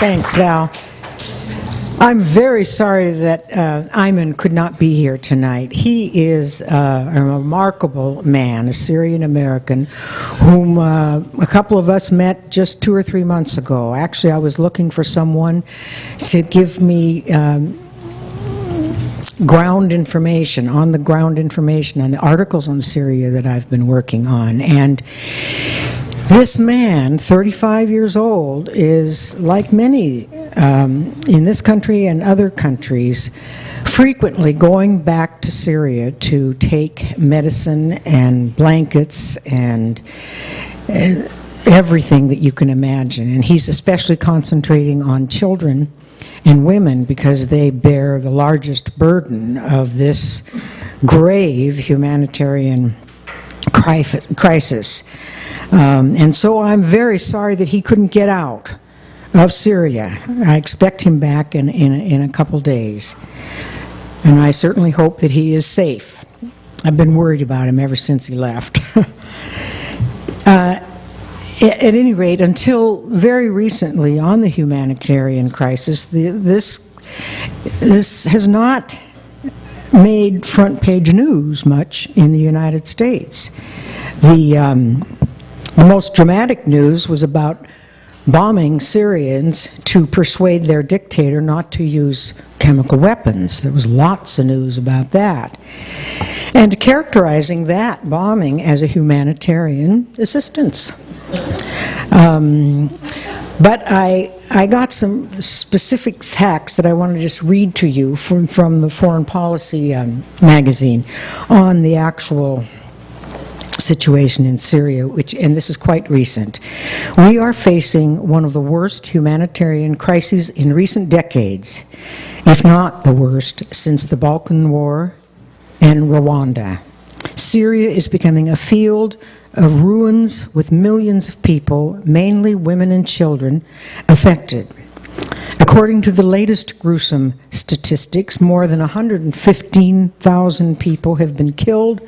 Thanks, Val. I'm very sorry that Ayman could not be here tonight. He is a remarkable man, a Syrian American, whom a couple of us met just 2 or 3 months ago. Actually, I was looking for someone to give me ground information, on-the-ground information on the articles on Syria that I've been working on. And this man, 35 years old, is, like many in this country and other countries, frequently going back to Syria to take medicine and blankets and everything that you can imagine. And he's especially concentrating on children and women because they bear the largest burden of this grave humanitarian crisis. And so I'm very sorry that he couldn't get out of Syria. I expect him back in a couple days. And I certainly hope that he is safe. I've been worried about him ever since he left. At any rate, until very recently on the humanitarian crisis, this has not made front page news much in the United States. The most dramatic news was about bombing Syrians to persuade their dictator not to use chemical weapons. There was lots of news about that. And characterizing that bombing as a humanitarian assistance. But I got some specific facts that I want to just read to you from the Foreign Policy magazine on the actual situation in Syria, and this is quite recent. We are facing one of the worst humanitarian crises in recent decades, if not the worst, since the Balkan War and Rwanda. Syria is becoming a field of ruins with millions of people, mainly women and children, affected. According to the latest gruesome statistics, more than 115,000 people have been killed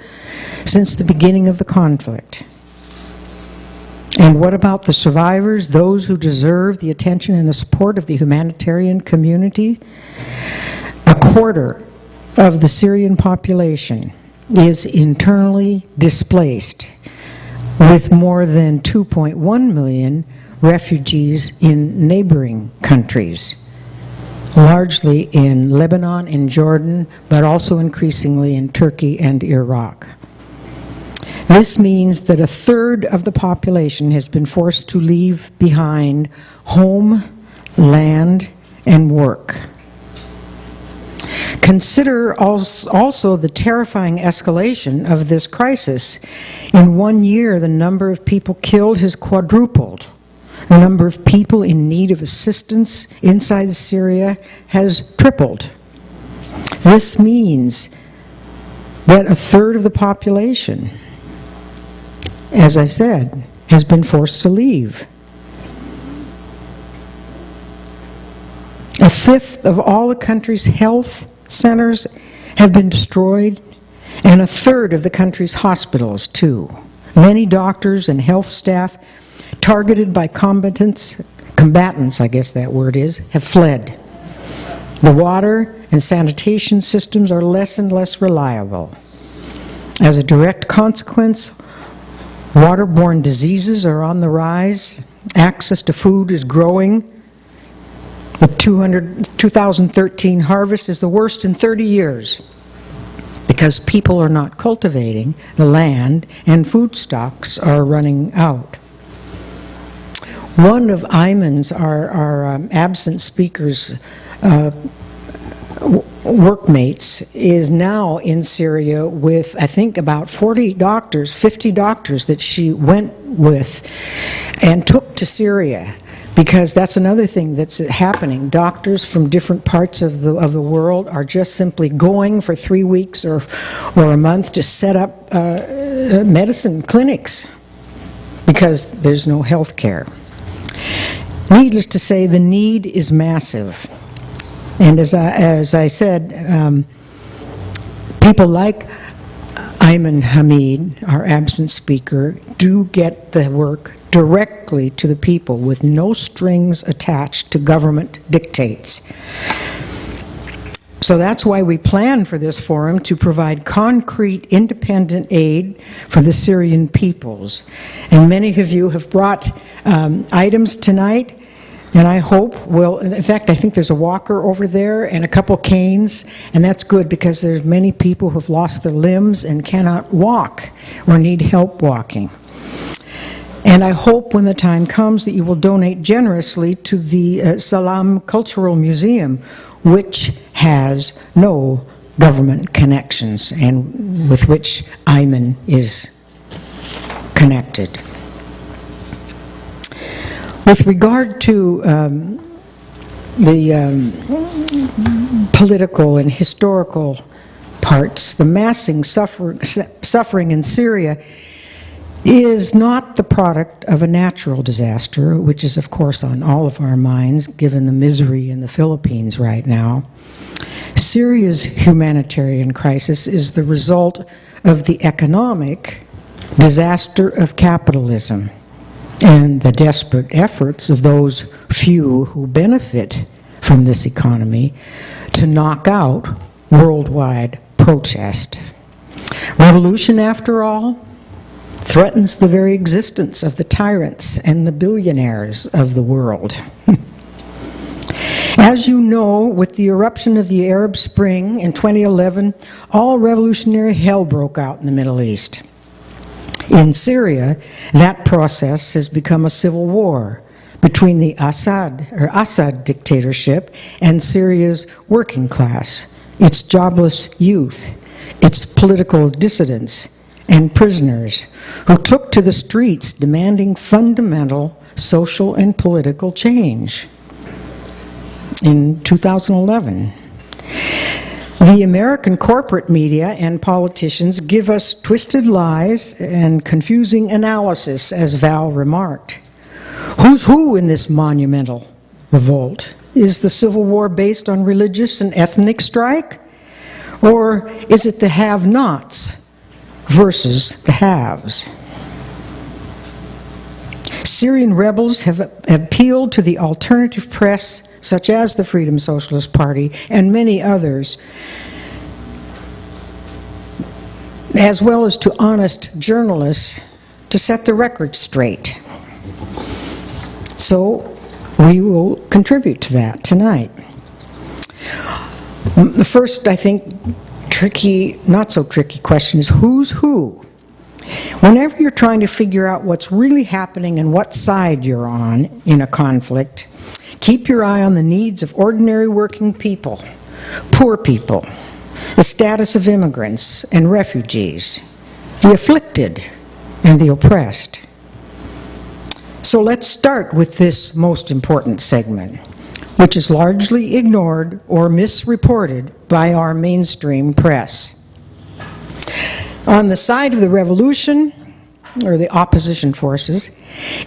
since the beginning of the conflict. And what about the survivors, those who deserve the attention and the support of the humanitarian community? A quarter of the Syrian population is internally displaced, with more than 2.1 million refugees in neighboring countries, largely in Lebanon and Jordan, but also increasingly in Turkey and Iraq. This means that a third of the population has been forced to leave behind home, land, and work. Consider also the terrifying escalation of this crisis. In 1 year, the number of people killed has quadrupled. The number of people in need of assistance inside Syria has tripled. This means that a third of the population, as I said, has been forced to leave. A fifth of all the country's health centers have been destroyed, and a third of the country's hospitals, too. Many doctors and health staff targeted by combatants, I guess that word is, have fled. The water and sanitation systems are less and less reliable. As a direct consequence, waterborne diseases are on the rise. Access to food is growing. The 2013 harvest is the worst in 30 years because people are not cultivating the land and food stocks are running out. One of Ayman's, our absent speaker's workmates, is now in Syria with, I think, about 40 doctors, 50 doctors that she went with and took to Syria. Because that's another thing that's happening. Doctors from different parts of the world are just simply going for 3 weeks or a month to set up medicine clinics because there's no health care. Needless to say, the need is massive. And as I said, people like Ayman Hamid, our absent speaker, do get the work directly to the people with no strings attached to government dictates. So that's why we plan for this forum, to provide concrete independent aid for the Syrian peoples. And many of you have brought items tonight, and I hope will, in fact, I think there's a walker over there and a couple canes, and that's good because there's many people who have lost their limbs and cannot walk or need help walking. And I hope when the time comes that you will donate generously to the Salam Cultural Museum, which has no government connections and with which Ayman is connected. With regard to the political and historical parts, the massing suffering in Syria is not the product of a natural disaster, which is of course on all of our minds given the misery in the Philippines right now. Syria's humanitarian crisis is the result of the economic disaster of capitalism and the desperate efforts of those few who benefit from this economy to knock out worldwide protest. Revolution, after all, threatens the very existence of the tyrants and the billionaires of the world. As you know, with the eruption of the Arab Spring in 2011, all revolutionary hell broke out in the Middle East. In Syria, that process has become a civil war between the Assad dictatorship and Syria's working class, its jobless youth, its political dissidents, and prisoners who took to the streets demanding fundamental social and political change in 2011. The American corporate media and politicians give us twisted lies and confusing analysis, as Val remarked. Who's who in this monumental revolt? Is the Civil War based on religious and ethnic strike? Or is it the have-nots versus the haves? Syrian rebels have appealed to the alternative press, such as the Freedom Socialist Party and many others, as well as to honest journalists, to set the record straight. So we will contribute to that tonight. The first, I think, tricky, not so tricky question is who's who? Whenever you're trying to figure out what's really happening and what side you're on in a conflict, keep your eye on the needs of ordinary working people, poor people, the status of immigrants and refugees, the afflicted and the oppressed. So let's start with this most important segment, which is largely ignored or misreported by our mainstream press. On the side of the revolution, or the opposition forces,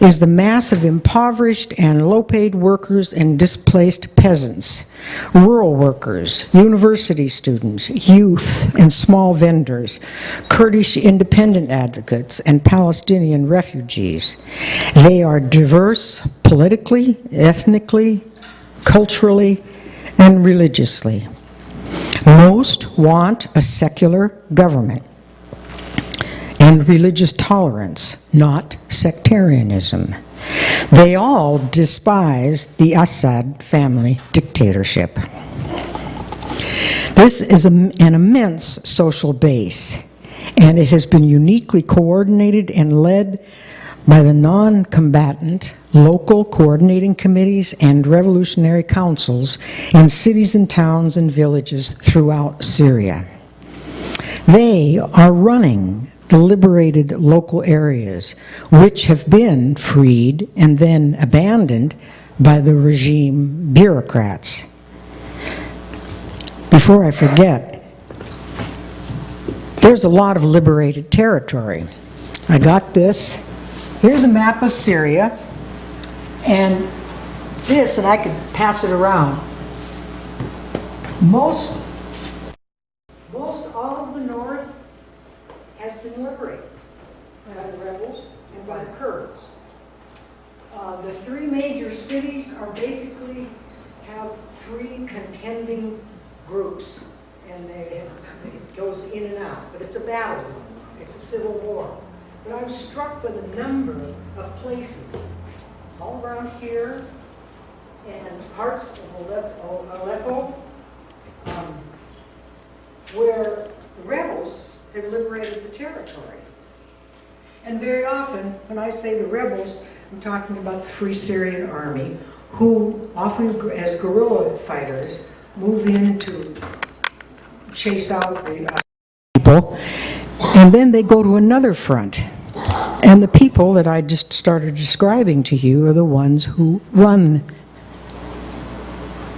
is the mass of impoverished and low-paid workers and displaced peasants, rural workers, university students, youth and small vendors, Kurdish independent advocates, and Palestinian refugees. They are diverse politically, ethnically, culturally, and religiously. Most want a secular government and religious tolerance, not sectarianism. They all despise the Assad family dictatorship. This is an immense social base, and it has been uniquely coordinated and led by the non-combatant local coordinating committees and revolutionary councils in cities and towns and villages throughout Syria. They are running the liberated local areas, which have been freed and then abandoned by the regime bureaucrats. Before I forget, there's a lot of liberated territory. I got this. Here's a map of Syria, and this, and I could pass it around. Most all of the north has been liberated by the rebels and by the Kurds. The three major cities are basically have three contending groups, and it goes in and out, but it's a battle. It's a civil war. But I was struck by the number of places all around here and parts of Aleppo where the rebels have liberated the territory. And very often, when I say the rebels, I'm talking about the Free Syrian Army, who often, as guerrilla fighters, move in to chase out the people, and then they go to another front. And the people that I just started describing to you are the ones who run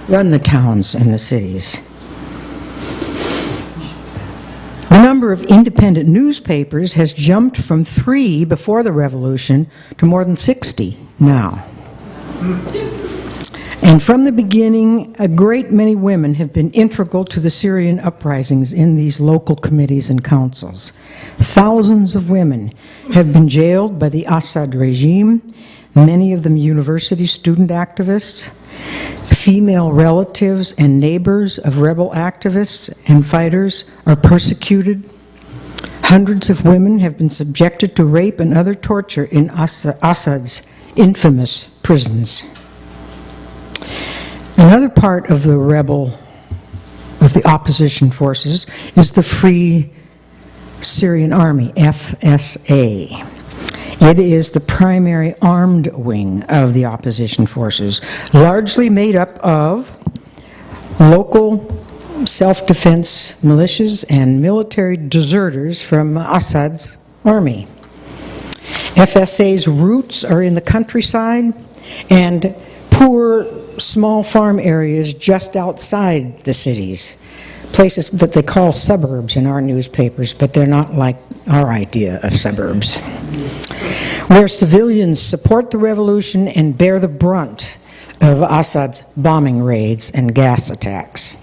the towns and the cities. The number of independent newspapers has jumped from 3 before the revolution to more than 60 now. And from the beginning, a great many women have been integral to the Syrian uprisings in these local committees and councils. Thousands of women have been jailed by the Assad regime, many of them university student activists. Female relatives and neighbors of rebel activists and fighters are persecuted. Hundreds of women have been subjected to rape and other torture in Assad's infamous prisons. Another part of the opposition forces is the Free Syrian Army, FSA. It is the primary armed wing of the opposition forces, largely made up of local self-defense militias and military deserters from Assad's army. FSA's roots are in the countryside and poor small farm areas just outside the cities, places that they call suburbs in our newspapers, but they're not like our idea of suburbs, where civilians support the revolution and bear the brunt of Assad's bombing raids and gas attacks.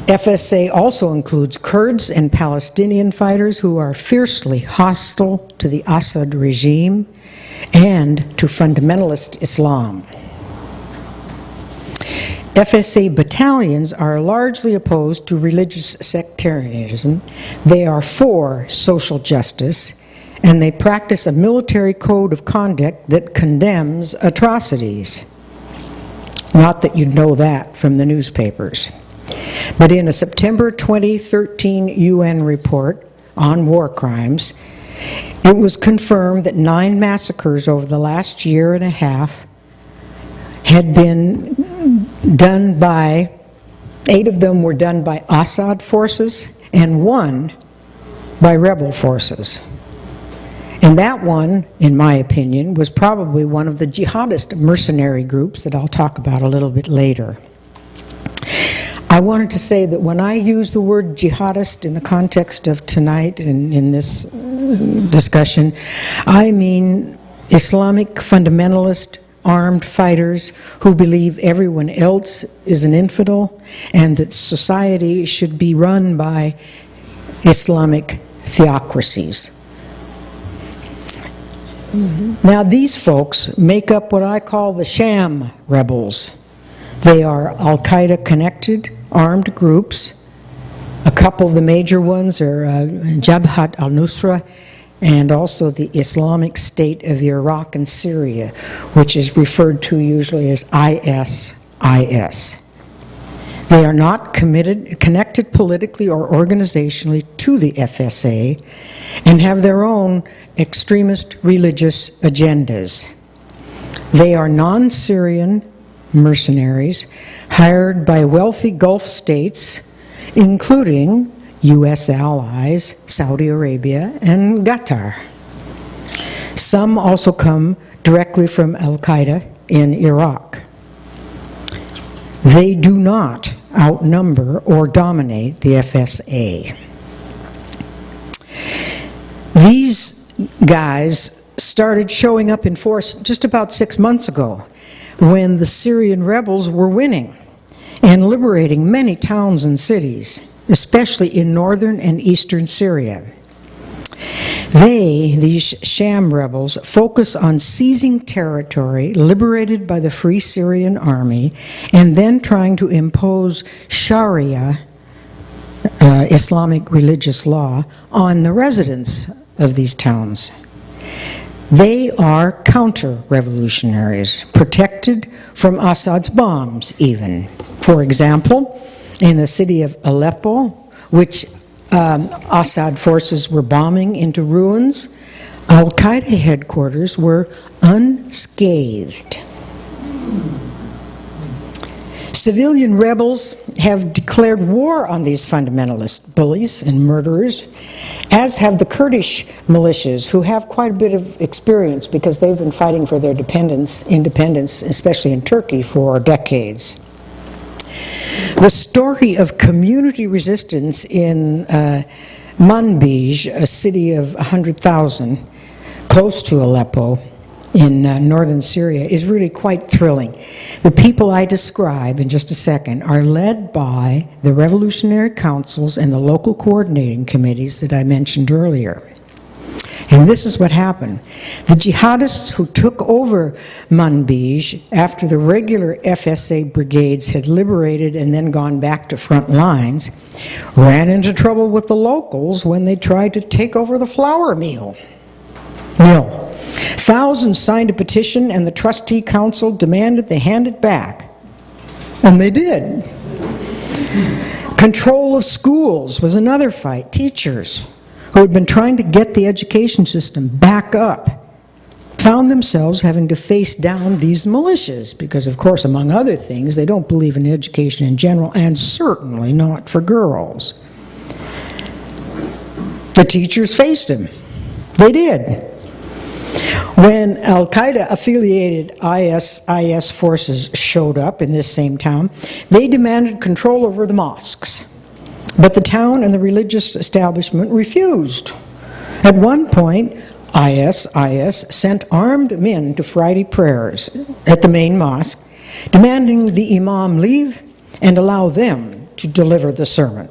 FSA also includes Kurds and Palestinian fighters who are fiercely hostile to the Assad regime and to fundamentalist Islam. FSA battalions are largely opposed to religious sectarianism. They are for social justice, and they practice a military code of conduct that condemns atrocities. Not that you'd know that from the newspapers. But in a September 2013 UN report on war crimes, it was confirmed that 9 massacres over the last year and a half had been done by, 8 of them were done by Assad forces and 1 by rebel forces. And that one, in my opinion, was probably one of the jihadist mercenary groups that I'll talk about a little bit later. I wanted to say that when I use the word jihadist in the context of tonight and in this discussion, I mean Islamic fundamentalist armed fighters who believe everyone else is an infidel and that society should be run by Islamic theocracies. Now these folks make up what I call the sham rebels. They are Al-Qaeda connected armed groups. A couple of the major ones are Jabhat al-Nusra and also the Islamic State of Iraq and Syria, which is referred to usually as ISIS. They are not connected politically or organizationally to the FSA and have their own extremist religious agendas. They are non-Syrian mercenaries hired by wealthy Gulf states, including U.S. allies, Saudi Arabia, and Qatar. Some also come directly from Al-Qaeda in Iraq. They do not outnumber or dominate the FSA. These guys started showing up in force just about 6 months ago when the Syrian rebels were winning and liberating many towns and cities, especially in northern and eastern Syria. These sham rebels, focus on seizing territory liberated by the Free Syrian Army and then trying to impose Sharia, Islamic religious law, on the residents of these towns. They are counter-revolutionaries, protected from Assad's bombs even. For example, in the city of Aleppo, which Assad forces were bombing into ruins, Al-Qaeda headquarters were unscathed. Civilian rebels have declared war on these fundamentalist bullies and murderers, as have the Kurdish militias, who have quite a bit of experience because they've been fighting for their independence, especially in Turkey, for decades. The story of community resistance in Manbij, a city of 100,000, close to Aleppo, in northern Syria, is really quite thrilling. The people I describe in just a second are led by the revolutionary councils and the local coordinating committees that I mentioned earlier. And this is what happened. The jihadists who took over Manbij after the regular FSA brigades had liberated and then gone back to front lines ran into trouble with the locals when they tried to take over the flour mill. Thousands signed a petition and the trustee council demanded they hand it back. And they did. Control of schools was another fight. Teachers who had been trying to get the education system back up found themselves having to face down these militias because, of course, among other things, they don't believe in education in general, and certainly not for girls. The teachers faced him. They did. When Al-Qaeda-affiliated IS forces showed up in this same town, they demanded control over the mosques. But the town and the religious establishment refused. At one point, IS sent armed men to Friday prayers at the main mosque, demanding the imam leave and allow them to deliver the sermon.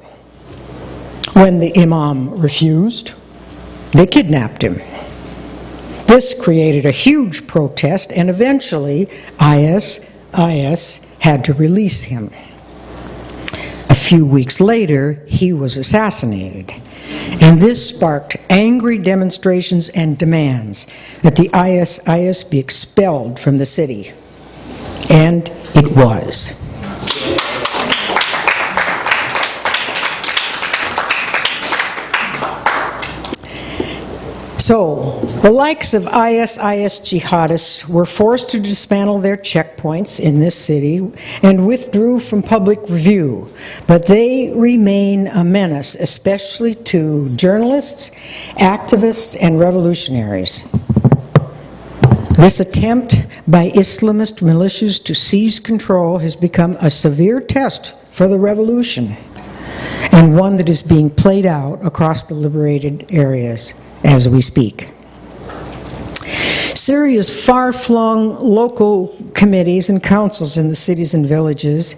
When the imam refused, they kidnapped him. This created a huge protest, and eventually IS had to release him. A few weeks later, he was assassinated. And this sparked angry demonstrations and demands that the IS be expelled from the city. And it was. So, the likes of IS jihadists were forced to dismantle their checkpoints in this city and withdrew from public view. But they remain a menace, especially to journalists, activists, and revolutionaries. This attempt by Islamist militias to seize control has become a severe test for the revolution, and one that is being played out across the liberated areas as we speak. Syria's far-flung local committees and councils in the cities and villages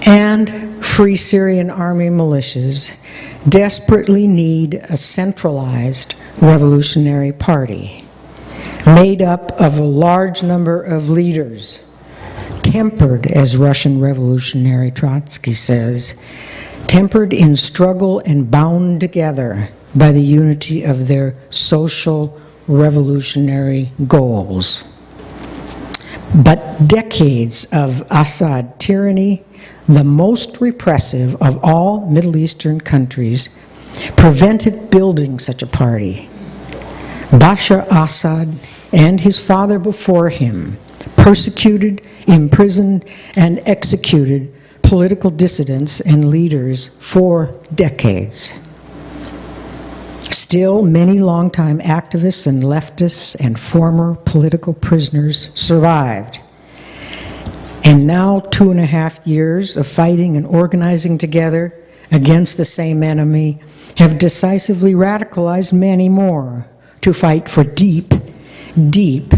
and Free Syrian Army militias desperately need a centralized revolutionary party made up of a large number of leaders, tempered, as Russian revolutionary Trotsky says, tempered in struggle and bound together by the unity of their social revolutionary goals. But decades of Assad tyranny, the most repressive of all Middle Eastern countries, prevented building such a party. Bashar Assad and his father before him persecuted, imprisoned, and executed political dissidents and leaders for decades. Still, many longtime activists and leftists and former political prisoners survived. And now, 2.5 years of fighting and organizing together against the same enemy have decisively radicalized many more to fight for deep, deep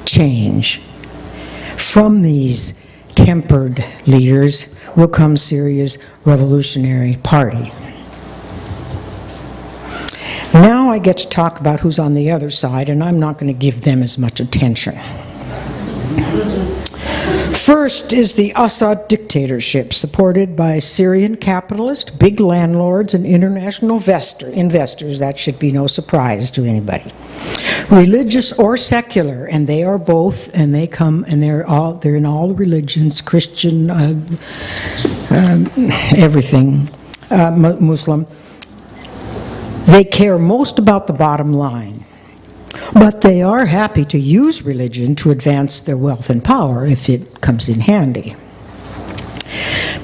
change. From these tempered leaders will come Syria's revolutionary party. Now I get to talk about who's on the other side, and I'm not going to give them as much attention. First is the Assad dictatorship, supported by Syrian capitalists, big landlords, and international investors. That should be no surprise to anybody. Religious or secular, and they are both, and they come, and they're in all the religions, Christian, everything, Muslim. They care most about the bottom line, but they are happy to use religion to advance their wealth and power if it comes in handy.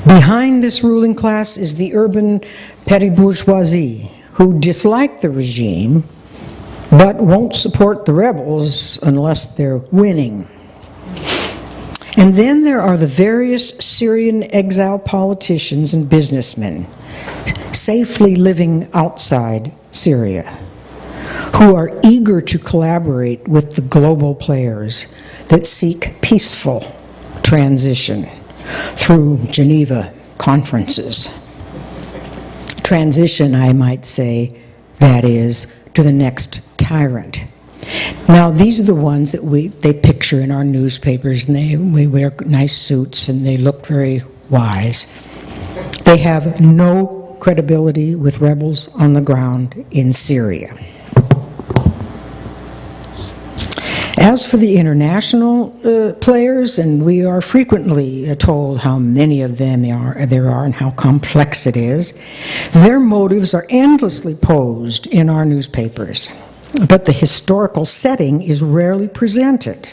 Behind this ruling class is the urban petty bourgeoisie, who dislike the regime, but won't support the rebels unless they're winning. And then there are the various Syrian exile politicians and businessmen, safely living outside Syria, who are eager to collaborate with the global players that seek peaceful transition through Geneva conferences. Transition, I might say, that is, to the next tyrant. Now, these are the ones that they picture in our newspapers, and we wear nice suits, and they look very wise. They have no credibility with rebels on the ground in Syria. As for the international players, and we are frequently told how many of them there are and how complex it is, their motives are endlessly posed in our newspapers, but the historical setting is rarely presented.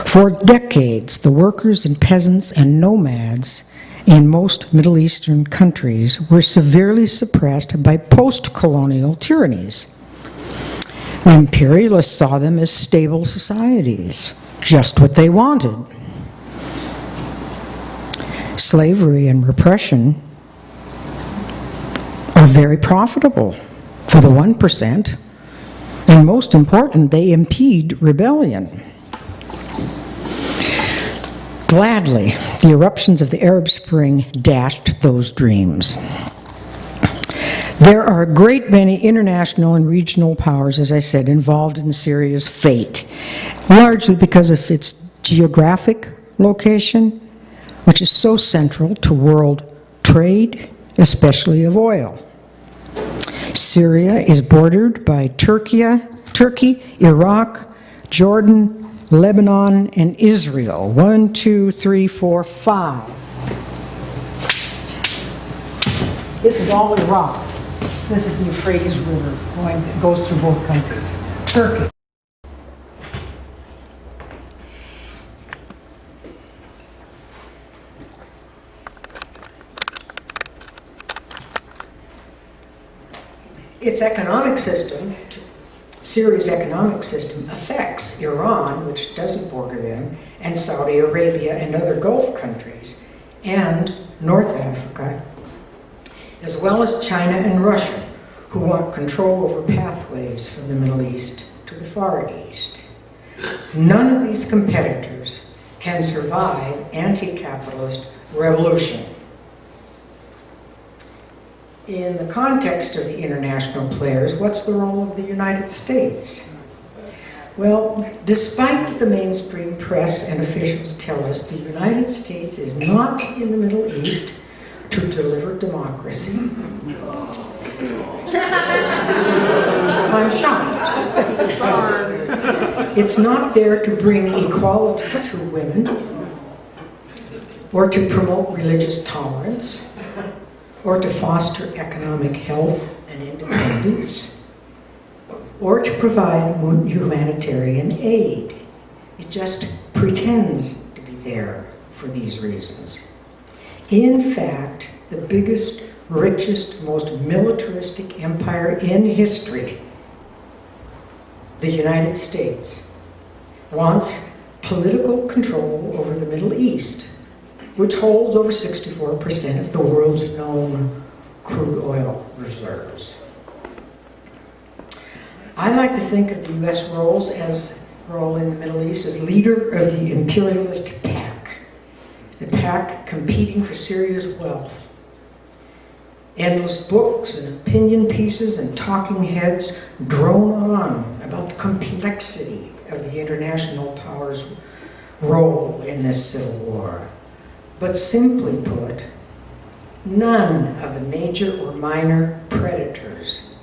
For decades, the workers and peasants and nomads in most Middle Eastern countries were severely suppressed by post-colonial tyrannies. The imperialists saw them as stable societies, just what they wanted. Slavery and repression are very profitable for the 1%, and most important, they impede rebellion. Gladly, the eruptions of the Arab Spring dashed those dreams. There are a great many international and regional powers, as I said, involved in Syria's fate, largely because of its geographic location, which is so central to world trade, especially of oil. Syria is bordered by Turkey, Iraq, Jordan, Lebanon, and Israel. 1, 2, 3, 4, 5. This is all Iraq. This is the Euphrates River that goes through both countries. Turkey. Its economic system, Syria's economic system, affects Iran, which doesn't border them, and Saudi Arabia and other Gulf countries, and North Africa, as well as China and Russia, who want control over pathways from the Middle East to the Far East. None of these competitors can survive anti-capitalist revolution. In the context of the international players, what's the role of the United States? Well, despite the mainstream press and officials tell us, the United States is not in the Middle East to deliver democracy. I'm shocked. It's not there to bring equality to women, or to promote religious tolerance, or to foster economic health and independence, or to provide humanitarian aid. It just pretends to be there for these reasons. In fact, the biggest, richest, most militaristic empire in history, the United States, wants political control over the Middle East, which holds over 64% of the world's known crude oil reserves. I like to think of the U.S. role in the Middle East as leader of the imperialist pack, the pack competing for Syria's wealth. Endless books and opinion pieces and talking heads drone on about the complexity of the international powers' role in this civil war. But simply put, none of the major or minor predators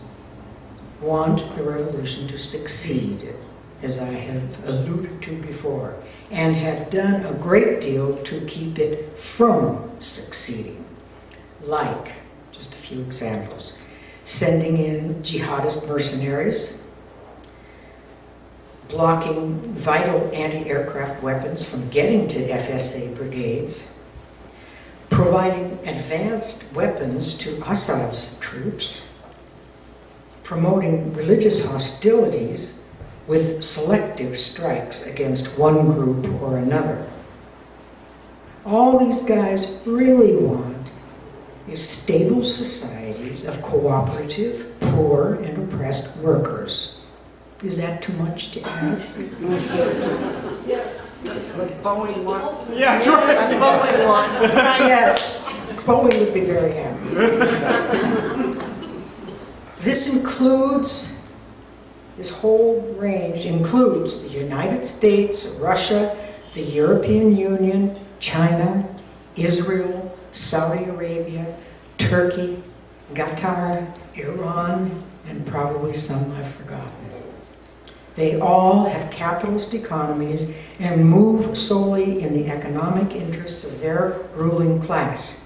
want the revolution to succeed, as I have alluded to before, and have done a great deal to keep it from succeeding. Like, just a few examples, sending in jihadist mercenaries, blocking vital anti-aircraft weapons from getting to FSA brigades, providing advanced weapons to Assad's troops, promoting religious hostilities with selective strikes against one group or another. All these guys really want is stable societies of cooperative, poor, and oppressed workers. Is that too much to ask? Yes, that's what Boeing wants. Yeah, that's right. Boeing wants, right? Yes, Boeing would be very happy. This whole range includes the United States, Russia, the European Union, China, Israel, Saudi Arabia, Turkey, Qatar, Iran, and probably some I've forgotten. They all have capitalist economies and move solely in the economic interests of their ruling class.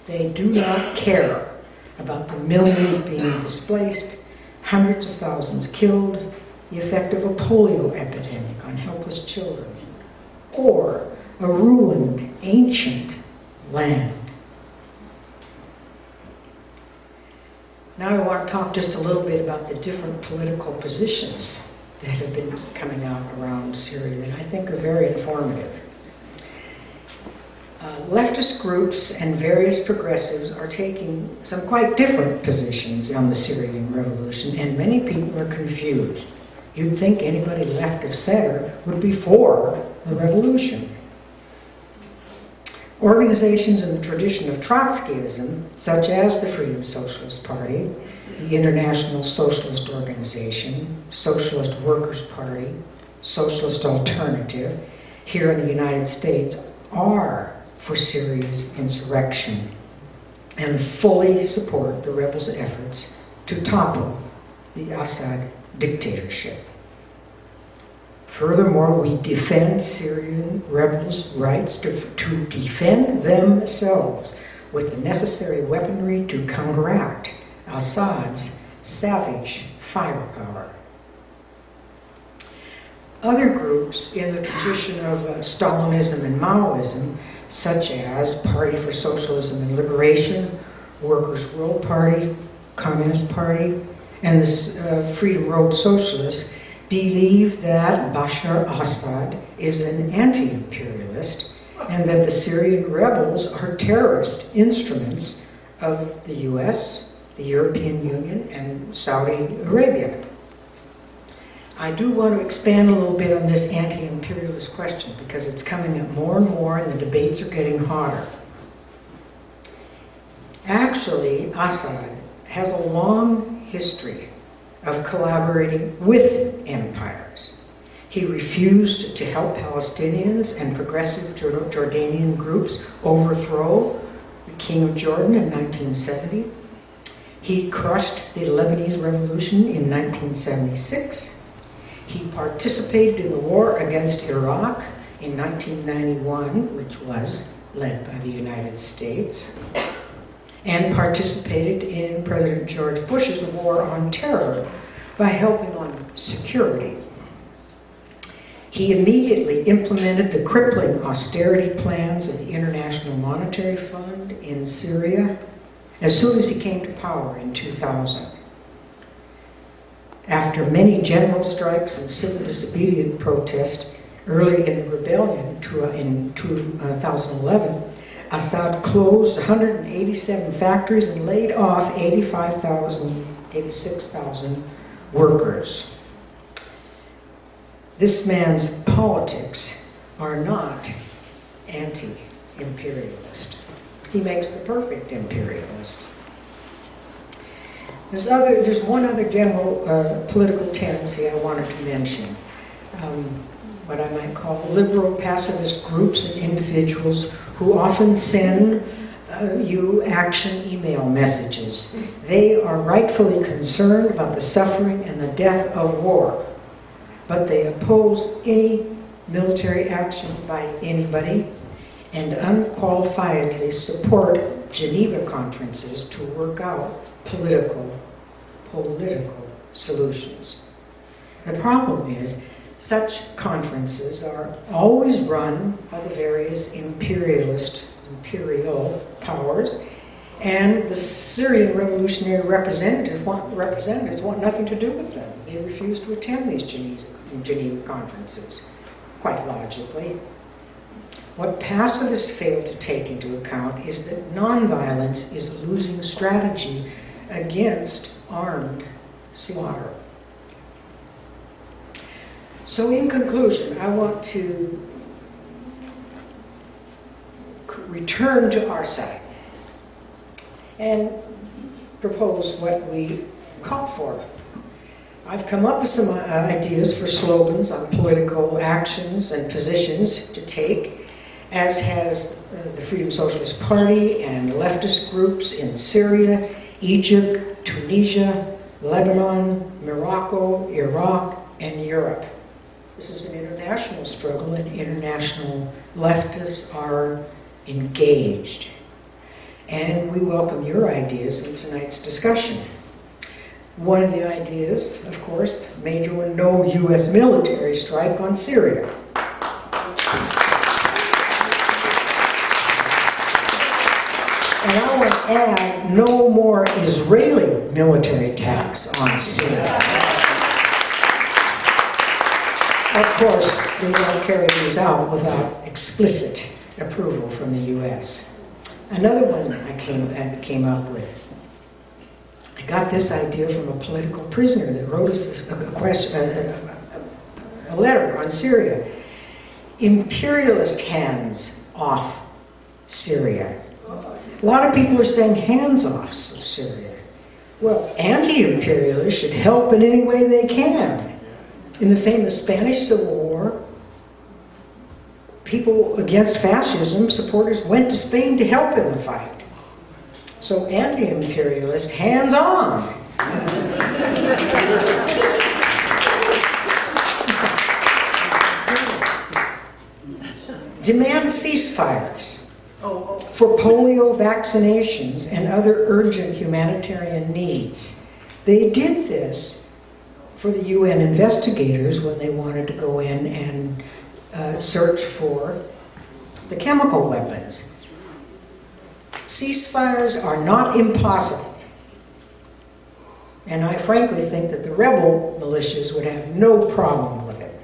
They do not care about the millions being displaced, hundreds of thousands killed, the effect of a polio epidemic on helpless children, or a ruined, ancient land. Now I want to talk just a little bit about the different political positions that have been coming out around Syria that I think are very informative. Leftist groups and various progressives are taking some quite different positions on the Syrian revolution, and many people are confused. You'd think anybody left of center would be for the revolution. Organizations in the tradition of Trotskyism, such as the Freedom Socialist Party, the International Socialist Organization, Socialist Workers' Party, Socialist Alternative, here in the United States, are for Syria's insurrection and fully support the rebels' efforts to topple the Assad dictatorship. Furthermore, we defend Syrian rebels' rights to defend themselves with the necessary weaponry to counteract Assad's savage firepower. Other groups in the tradition of Stalinism and Maoism, such as Party for Socialism and Liberation, Workers' World Party, Communist Party, and the Freedom Road Socialists, believe that Bashar Assad is an anti-imperialist and that the Syrian rebels are terrorist instruments of the US, the European Union, and Saudi Arabia. I do want to expand a little bit on this anti-imperialist question because it's coming up more and more and the debates are getting hotter. Actually, Assad has a long history of collaborating with empires. He refused to help Palestinians and progressive Jordanian groups overthrow the King of Jordan in 1970. He crushed the Lebanese Revolution in 1976. He participated in the war against Iraq in 1991, which was led by the United States, and participated in President George Bush's war on terror by helping on security. He immediately implemented the crippling austerity plans of the International Monetary Fund in Syria as soon as he came to power in 2000. After many general strikes and civil disobedient protests early in the rebellion in 2011, Assad closed 187 factories and laid off 86,000 workers. This man's politics are not anti-imperialist. He makes the perfect imperialist. There's one other general political tendency I wanted to mention. What I might call liberal pacifist groups and individuals who often send you action email messages. They are rightfully concerned about the suffering and the death of war, but they oppose any military action by anybody and unqualifiedly support Geneva conferences to work out political solutions. The problem is, such conferences are always run by the various imperial powers, and the Syrian revolutionary representatives want nothing to do with them. They refuse to attend these Geneva conferences, quite logically. What pacifists fail to take into account is that nonviolence is a losing strategy against armed slaughter. So in conclusion, I want to return to our side and propose what we call for. I've come up with some ideas for slogans on political actions and positions to take, as has the Freedom Socialist Party and leftist groups in Syria, Egypt, Tunisia, Lebanon, Morocco, Iraq, and Europe. This is an international struggle, and international leftists are engaged. And we welcome your ideas in tonight's discussion. One of the ideas, of course, major one, no U.S. military strike on Syria. And I want to add, no more Israeli military attacks on Syria. Of course, we won't carry these out without explicit approval from the U.S. Another one I came up with. I got this idea from a political prisoner that wrote us a letter on Syria. Imperialist hands off Syria. A lot of people are saying hands off Syria. Well, anti-imperialists should help in any way they can. In the famous Spanish Civil War, people against fascism, supporters, went to Spain to help in the fight. So anti-imperialist, hands on. Demand ceasefires for polio vaccinations and other urgent humanitarian needs. They did this for the UN investigators when they wanted to go in and search for the chemical weapons. Ceasefires are not impossible. And I frankly think that the rebel militias would have no problem with it.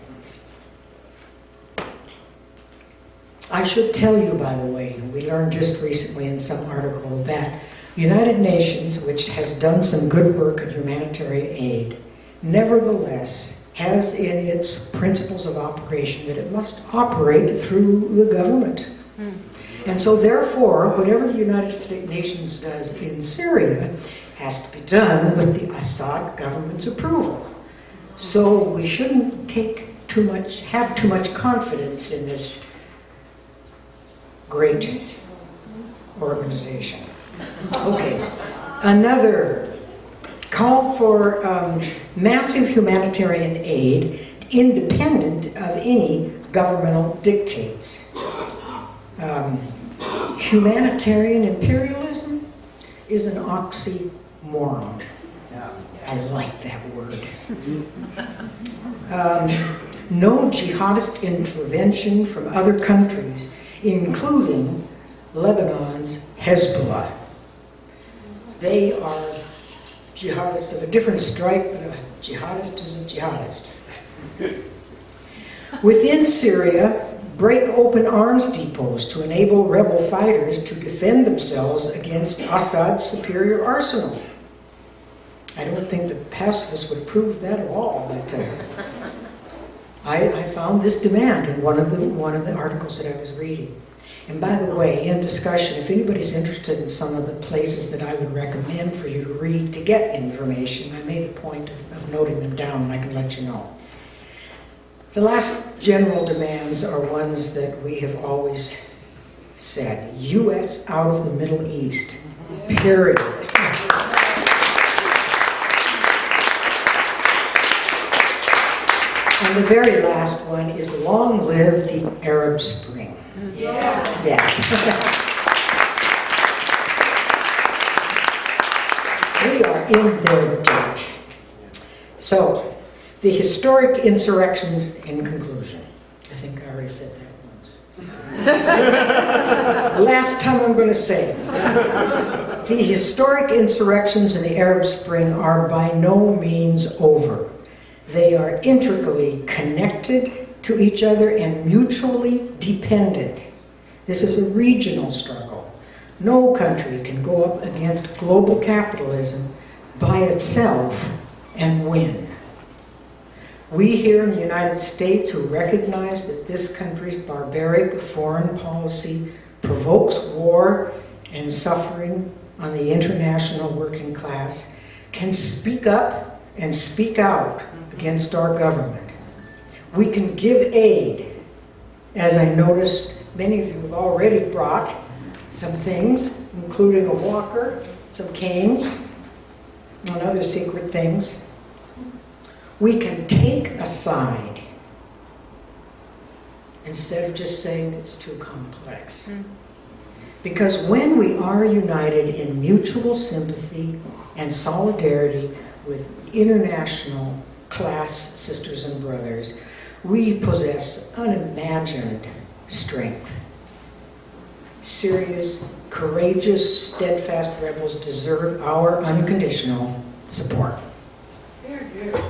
I should tell you, by the way, and we learned just recently in some article, that the United Nations, which has done some good work in humanitarian aid, nevertheless has in its principles of operation that it must operate through the government. And so therefore, whatever the United Nations does in Syria has to be done with the Assad government's approval. So we shouldn't have too much confidence in this great organization. Okay, another call for massive humanitarian aid independent of any governmental dictates. Humanitarian imperialism is an oxymoron. I like that word. No jihadist intervention from other countries, including Lebanon's Hezbollah. They are jihadists of a different stripe, but a jihadist is a jihadist. Within Syria, break open arms depots to enable rebel fighters to defend themselves against Assad's superior arsenal. I don't think the pacifists would approve of that at all, but I found this demand in one of the articles that I was reading. And by the way, in discussion, if anybody's interested in some of the places that I would recommend for you to read to get information, I made a point of noting them down, and I can let you know. The last general demands are ones that we have always said. U.S. out of the Middle East, period. And the very last one is long live the Arab Spring. Yeah. Yes. We are in their debt. So, the historic insurrections in conclusion. I think I already said that once. Last time I'm going to say it. The historic insurrections in the Arab Spring are by no means over. They are intricately connected to each other and mutually dependent. This is a regional struggle. No country can go up against global capitalism by itself and win. We here in the United States, who recognize that this country's barbaric foreign policy provokes war and suffering on the international working class, can speak up and speak out against our government. We can give aid, as I noticed many of you have already brought some things, including a walker, some canes, and other secret things. We can take a side instead of just saying it's too complex. Because when we are united in mutual sympathy and solidarity with international class sisters and brothers, we possess unimagined strength. Syria's courageous, steadfast rebels deserve our unconditional support. Here, here.